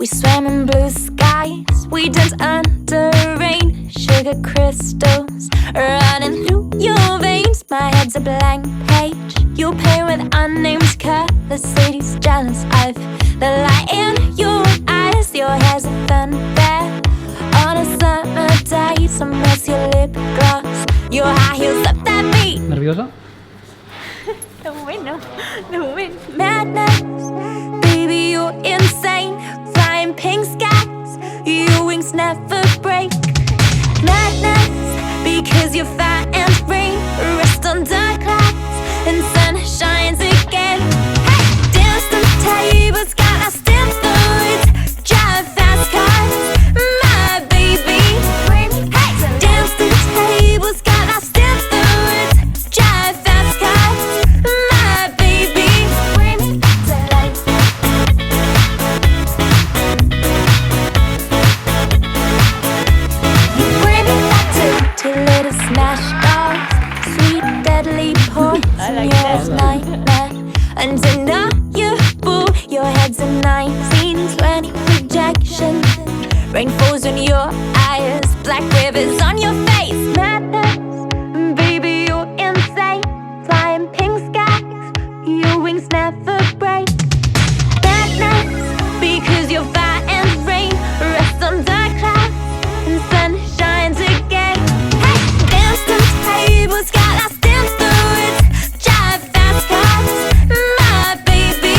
We swam in blue skies, we danced under rain. Sugar crystals running through your veins. My head's a blank page, you paint with unnamed colors. City's jealous of the light in your eyes. Your hair's a funfair on a summer day. Some mess your lip gloss, your high heels up that beat. ¿Nerviosa? The wind. Madness, baby, you're insane. Flying pink skies, your wings never break. Madness, because you're fire and rain. Rest under clouds and sun shines again. Hey, dance the tables, got us dance the woods. Drive fast cars, my baby. Hey, dance the tables, got us dance the woods. Drive fast cars, my baby. Bring me back to life. You bring me back to two little smash dolls, sweet deadly poison. Your nightmare undeniable. Your head's a 1920 projection. Rain falls on your eyes, black rivers on your face. Madness, baby, you're insane. Flying pink skies, your wings never break. Madness, because you're fire and rain. Rest under clouds and sun shines again. Hey, dance the tables, got us dance the woods. Drive fast cars, my baby.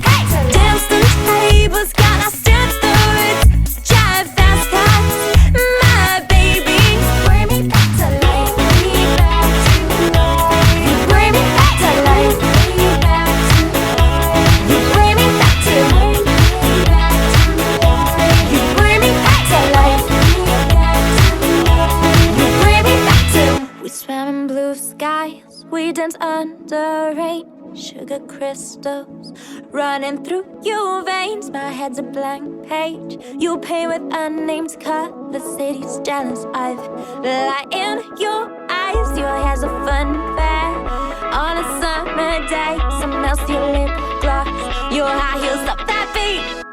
Hey, dance the tables, got us dance the woods. Drive fast cars, my baby. Bring me back to life. You bring me back to life. You bring me back to life. You bring me back to life. You bring me back to. We swam in blue skies, we danced under rain. Sugar crystals running through your veins. My head's a blank page, you paint with unnamed colors. City's jealous of the light in your eyes. Your hair's a funfair on a summer day. Some else your lip gloss, your high heels up that beat.